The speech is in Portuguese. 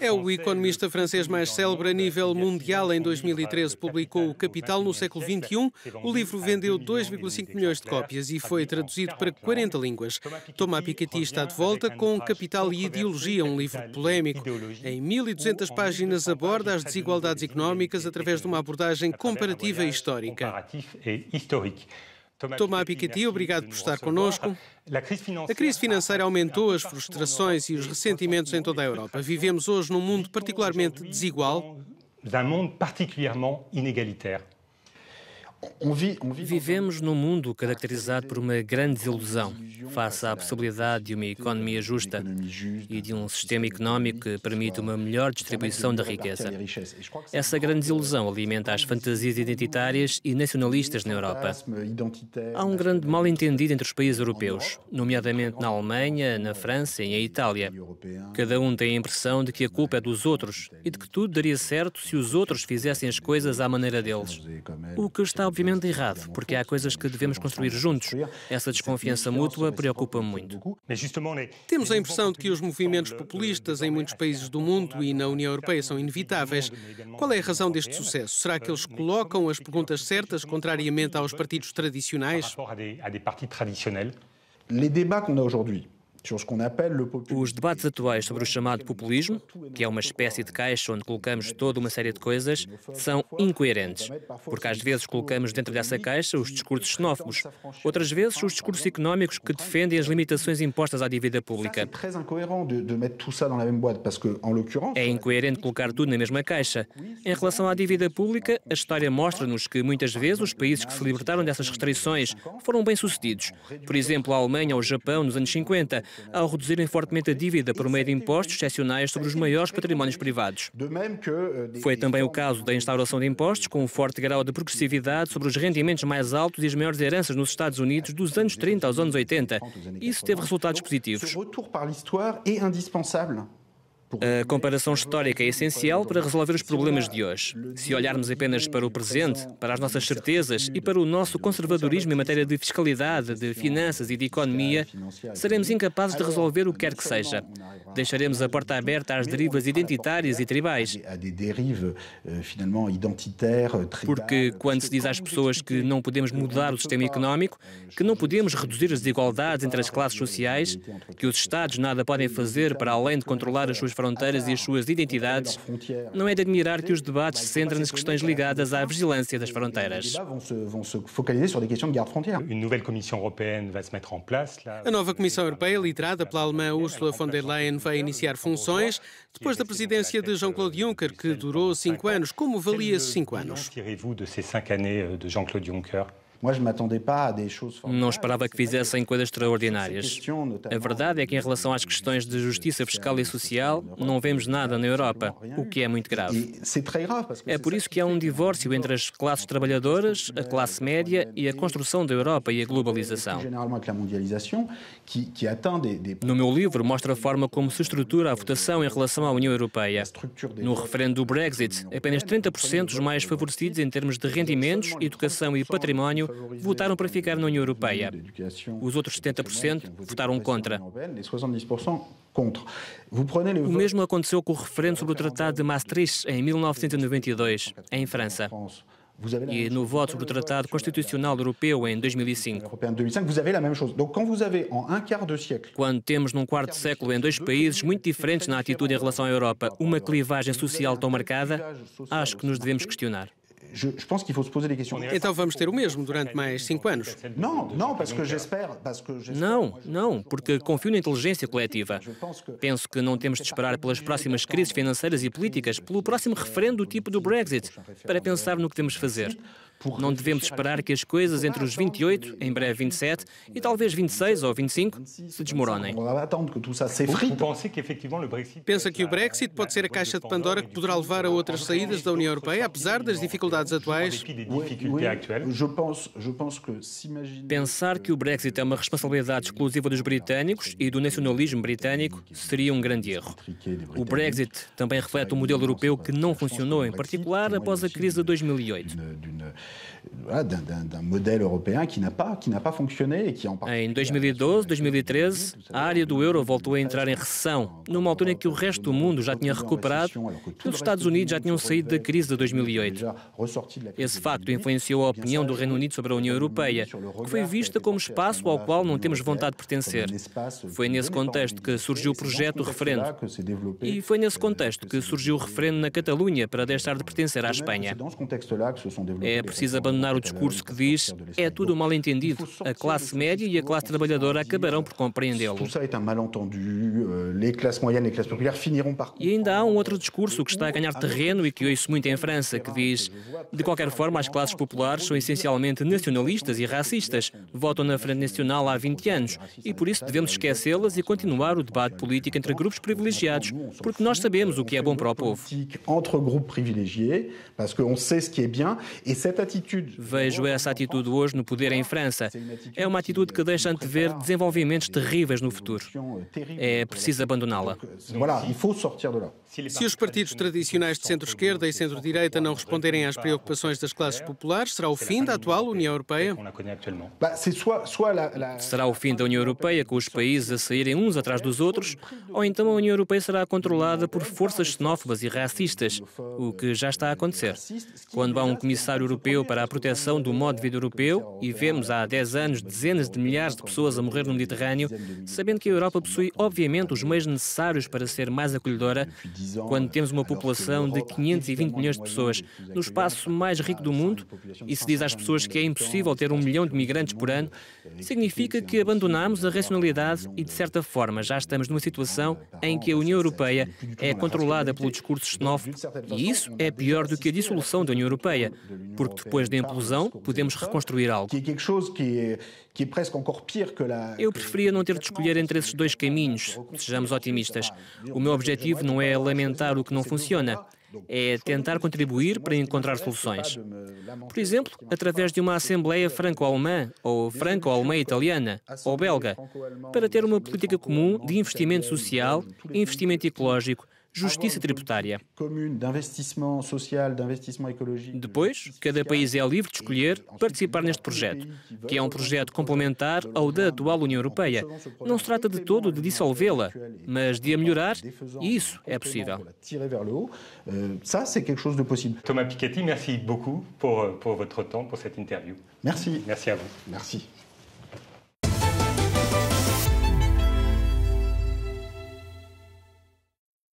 É o economista francês mais célebre a nível mundial. Em 2013 publicou O Capital no século XXI. O livro vendeu 2,5 milhões de cópias e foi traduzido para 40 línguas. Thomas Piketty está de volta com Capital e Ideologia, um livro polémico. Em 1.200 páginas aborda as desigualdades económicas através de uma abordagem comparativa e histórica. Thomas Piketty, obrigado por estar connosco. A crise financeira aumentou as frustrações e os ressentimentos em toda a Europa. Vivemos hoje num mundo particularmente desigual. Vivemos num mundo caracterizado por uma grande desilusão face à possibilidade de uma economia justa e de um sistema económico que permite uma melhor distribuição da riqueza. Essa grande desilusão alimenta as fantasias identitárias e nacionalistas na Europa. Há um grande mal-entendido entre os países europeus, nomeadamente na Alemanha, na França e na Itália. Cada um tem a impressão de que a culpa é dos outros e de que tudo daria certo se os outros fizessem as coisas à maneira deles. O que está obviamente errado, porque há coisas que devemos construir juntos. Essa desconfiança mútua preocupa-me muito. Temos a impressão de que os movimentos populistas em muitos países do mundo e na União Europeia são inevitáveis. Qual é a razão deste sucesso? Será que eles colocam as perguntas certas, contrariamente aos partidos tradicionais? Les débats qu'on a aujourd'hui. Os debates atuais sobre o chamado populismo, que é uma espécie de caixa onde colocamos toda uma série de coisas, são incoerentes, porque às vezes colocamos dentro dessa caixa os discursos xenófobos, outras vezes os discursos económicos que defendem as limitações impostas à dívida pública. É incoerente colocar tudo na mesma caixa. Em relação à dívida pública, a história mostra-nos que muitas vezes os países que se libertaram dessas restrições foram bem-sucedidos. Por exemplo, a Alemanha ou o Japão nos anos 50, ao reduzirem fortemente a dívida por meio de impostos excepcionais sobre os maiores patrimónios privados. Foi também o caso da instauração de impostos com um forte grau de progressividade sobre os rendimentos mais altos e as maiores heranças nos Estados Unidos dos anos 30 aos anos 80. Isso teve resultados positivos. A comparação histórica é essencial para resolver os problemas de hoje. Se olharmos apenas para o presente, para as nossas certezas e para o nosso conservadorismo em matéria de fiscalidade, de finanças e de economia, seremos incapazes de resolver o que quer que seja. Deixaremos a porta aberta às derivas identitárias e tribais. Porque quando se diz às pessoas que não podemos mudar o sistema económico, que não podemos reduzir as desigualdades entre as classes sociais, que os Estados nada podem fazer para além de controlar as suas fronteiras e as suas identidades, não é de admirar que os debates se centrem nas questões ligadas à vigilância das fronteiras. A nova Comissão Europeia, liderada pela alemã Ursula von der Leyen, vai iniciar funções depois da presidência de Jean-Claude Juncker, que durou 5 anos. Como avalia esses 5 anos? Não esperava que fizessem coisas extraordinárias. A verdade é que, em relação às questões de justiça fiscal e social, não vemos nada na Europa, o que é muito grave. É por isso que há um divórcio entre as classes trabalhadoras, a classe média e a construção da Europa e a globalização. No meu livro, mostro a forma como se estrutura a votação em relação à União Europeia. No referendo do Brexit, apenas 30% dos mais favorecidos em termos de rendimentos, educação e património votaram para ficar na União Europeia. Os outros 70% votaram contra. O mesmo aconteceu com o referendo sobre o Tratado de Maastricht em 1992, em França. E no voto sobre o Tratado Constitucional Europeu em 2005. Quando temos num quarto de século em dois países muito diferentes na atitude em relação à Europa uma clivagem social tão marcada, acho que nos devemos questionar. Então vamos ter o mesmo durante mais 5 anos? Não, porque confio na inteligência coletiva. Penso que não temos de esperar pelas próximas crises financeiras e políticas, pelo próximo referendo do tipo do Brexit, para pensar no que temos de fazer. Não devemos esperar que as coisas entre os 28, em breve 27, e talvez 26 ou 25, se desmoronem. Pensa que o Brexit pode ser a caixa de Pandora que poderá levar a outras saídas da União Europeia, apesar das dificuldades atuais? Pensar que o Brexit é uma responsabilidade exclusiva dos britânicos e do nacionalismo britânico seria um grande erro. O Brexit também reflete um modelo europeu que não funcionou, em particular após a crise de 2008. d'un modèle européen qui n'a pas fonctionné et qui en Em 2012, 2013, a área do euro voltou a entrar em recessão, numa altura em que o resto do mundo já tinha recuperado e os Estados Unidos já tinham saído da crise de 2008. Esse facto influenciou a opinião do Reino Unido sobre a União Europeia, que foi vista como espaço ao qual não temos vontade de pertencer. Foi nesse contexto que surgiu o projeto do referendo. E foi nesse contexto que surgiu o referendo na Catalunha para deixar de pertencer à Espanha. É preciso abandonar o discurso que diz é tudo mal entendido. A classe média e a classe trabalhadora acabarão por compreendê-lo. E ainda há um outro discurso que está a ganhar terreno e que ouço muito em França, que diz: de qualquer forma, as classes populares são essencialmente nacionalistas e racistas, votam na Frente Nacional há 20 anos e por isso devemos esquecê-las e continuar o debate político entre grupos privilegiados, porque nós sabemos o que é bom para o povo. Vejo essa atitude hoje no poder em França. É uma atitude que deixa antever desenvolvimentos terríveis no futuro. É preciso abandoná-la. Se os partidos tradicionais de centro-esquerda e centro-direita não responderem às preocupações das classes populares, será o fim da atual União Europeia? Será o fim da União Europeia, com os países a saírem uns atrás dos outros, ou então a União Europeia será controlada por forças xenófobas e racistas, o que já está a acontecer. Quando há um comissário europeu para a proteção do modo de vida europeu e vemos há 10 anos dezenas de milhares de pessoas a morrer no Mediterrâneo, sabendo que a Europa possui obviamente os meios necessários para ser mais acolhedora, quando temos uma população de 520 milhões de pessoas no espaço mais rico do mundo e se diz às pessoas que é impossível ter 1 milhão de migrantes por ano, significa que abandonamos a racionalidade e, de certa forma, já estamos numa situação em que a União Europeia é controlada pelo discurso xenófobo e isso é pior do que a dissolução da União Europeia, porque depois da implosão podemos reconstruir algo. Eu preferia não ter de escolher entre esses dois caminhos, sejamos otimistas. O meu objetivo não é lamentar o que não funciona, é tentar contribuir para encontrar soluções. Por exemplo, através de uma Assembleia franco-alemã, ou franco-alemã italiana, ou belga, para ter uma política comum de investimento social, investimento ecológico, justiça tributária. Depois, cada país é livre de escolher participar neste projeto, que é um projeto complementar ao da atual União Europeia. Não se trata de todo de dissolvê-la, mas de a melhorar, e isso é possível. Thomas Piketty, merci beaucoup pour votre temps, pour cette interview. Merci. Merci à vous. Merci.